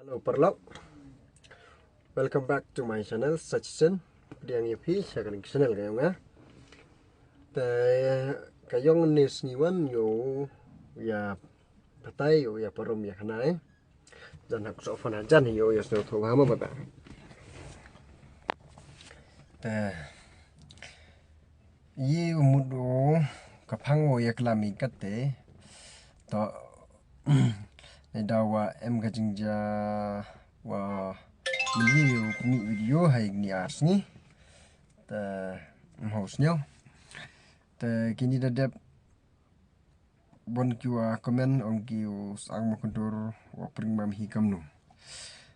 Hello Perlok, welcome back to my channel Sachsen. Diang IP sa kaning channel kayo nga. Kayong nis ngiwan yo ya patay yo ya parom ya kanai. Dan hak so fana jan yo ya so to hama baba. Yi mudo kapang wo ya klami kate to dawa em kajingja wa miliu kumi video hay ni asni ta hostnya ta kini dadap bon kiwa komen ong kiu sang mo kontor wa pring mam hi kamnu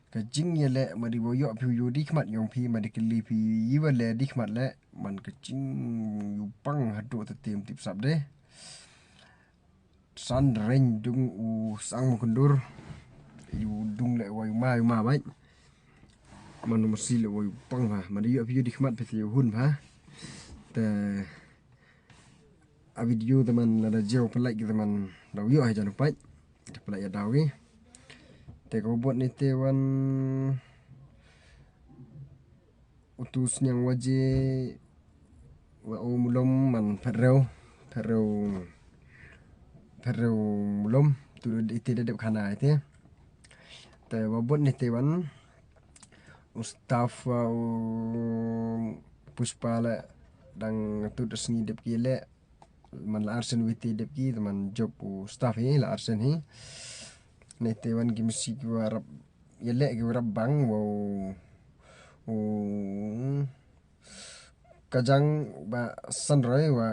kajing yele madi boyo pi yudi khmat yong pi madi kli pi yiwale dikmat le man kajing yupang hadu tetim tip sabde san reng dung u sang mo kondur yu dung le wai ma bai manu masi le wai pang ha madi yu pi dikmat pe hun ha te a video teman ada jauh pelak kita man daw yu ha jan pai te pelak ya dawi te ko buat ni te wan utus nyang waje wa mulom man pereu mulom tu ite dedep khana ite te wabot ni te wan ustaf puspa la dang tu desni dep kile man la arsen witi dep ki man job staff hi la arsen hi ni te wan gi misi ki warap yele gi warap bang wo kajang ba sanroi wa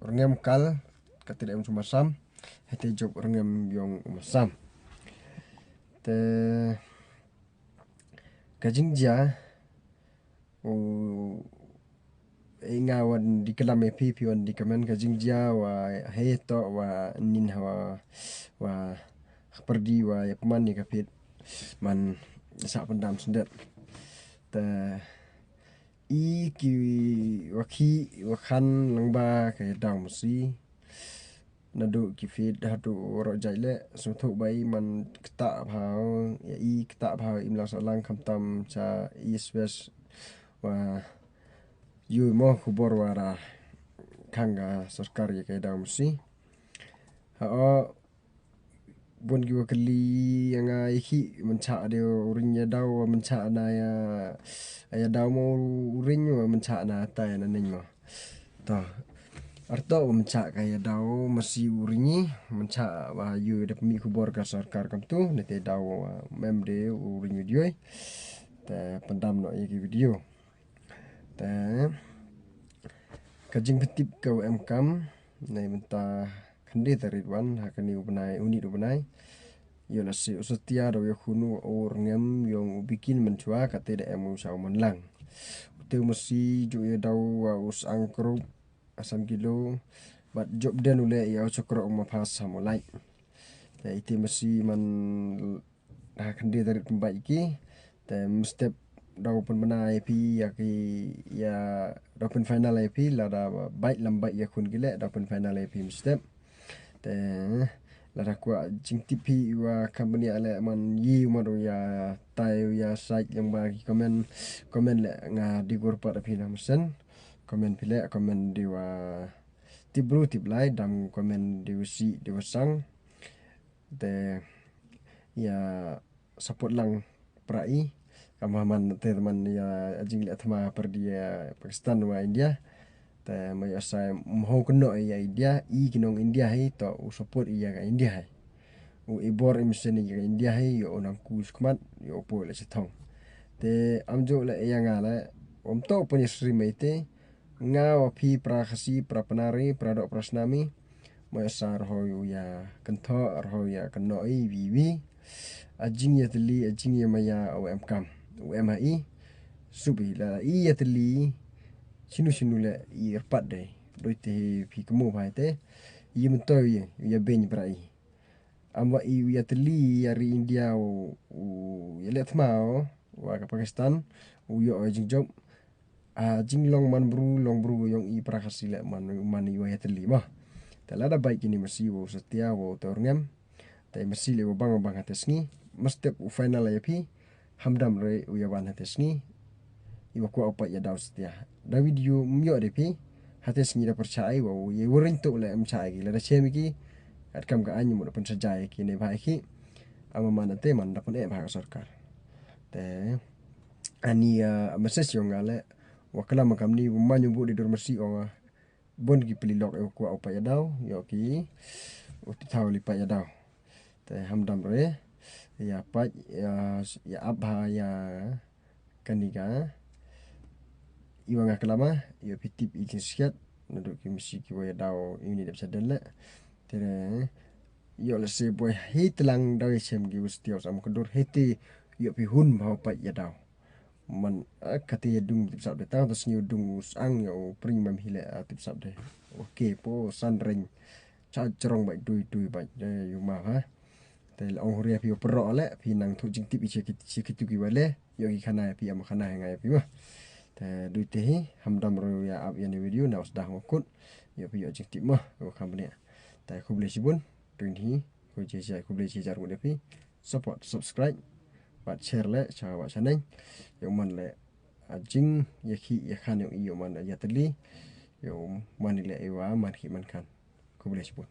rengem kal katida em sumasam hete job rengem yong masam te kajing ja ingawan di kelam epi pion di kamen kajing ja wa heto wa nin hawa wa perdi wa ya peman ni kapit man sa pendam sendet te i ki wakan langba kay daw masi nadu kifit hadu ro jaile sumthu bai man kta bhau ya i kta bhau imla salang khamtam cha isbes wa yu mo khubor wara khanga sarkar ye kay daw masi ha bon gi wakali anga iki mencha de urinya daw mencha na ya daw mo urinyo mencha na ta na ninyo to arto mencha kaya daw masi urinyi mencha wa yu de mi khubor ka sarkar kam tu nete daw memde urinyo dioi te pendam no iki video te kajing petip kau em kam nei menta khande taridwan hakani ubnai uni ubnai yo la si usatia do yakunu or ngem yong bikin menchua kate de emu sau menlang tu masi ju ye daw us angkru asam kilo bat job den ule ya chokro ma phas samulai te iti masi man khande tarid pembai ki te step daw pun benai pi ya daw pun final ip la da baik lambat ya kun gile daw pun final ip step te la kwa jing tipi wa company ale man yi mado ya tai ya site yang bagi komen le nga di gor pa pina mesen komen pile komen diwa tibru tiblai dam komen diwsi diwasang te ya support lang prai kamaman te teman ya jing le thama per dia Pakistan wa India te mai asai mo kono ya India i kinong India hi to support iya ka India hai ibor imseni ka India hi yo nang kus kmat yo po le chithong te amjo le ya nga le om to puni sri mete nga wa phi pra khasi pra panari pra do prasnami mai asar ho ya kantho ho ya kano i vivi ajing ya tli ajing ya maya o em kam UMI subi la i yatli sinu le i pat de doite pi kemo bai te i mento ya ben brai amwa i yatli yari India ya let mau wa ka Pakistan yo jing job jing long bru yong i prakasi le man i yatli ma te la da baik ini masi wo setia wo torngem te masi le bang ates ni mesti final ya pi hamdam re uyawan hatesni iwa ku apa ya daw setia da video myo de pi hates ngira percaya wa ye wurin to le am chai gi le da chemi ki at kam ka anyu mo pun sajai ki ne bhai ki ama mana te man da pun e bhai sarkar te ani mases yo ngale wakala makam ni manyu bu di dor masi o bon ki pili lok e ku apa ya daw yo ki uti taw li pa ya daw te hamdam re ya pa ya abha ya kaniga iwanga kelama yo pitip ikin siat nuduk ki misi ki boya daw ini dap sadelle tere yo le se boy hitlang daw sem gi ustio sam kodur hiti yo pi hun bau pa ya daw man kati ya dung tip sabde taw tas nyu dung sang yo pring mam hile tip sabde oke po sanring cha cerong bai dui dui bai yo ma ha te la ong ria pi pro le pi nang thu jing tip iche ki tu ki wale yo ki khana pi am khana ngai pi ma te dui te hi hamdam ro ya ab ya ni video na usdah ngokut yo pi yo jing tip ma ko khambne te khu ble sibun tuin hi ko je ja khu ble ji jar ngode pi support subscribe bat share le cha wa chaneng yo man le jing ye khi ye khan yo man ya tali yo man le ewa man khi man khan khu ble sibun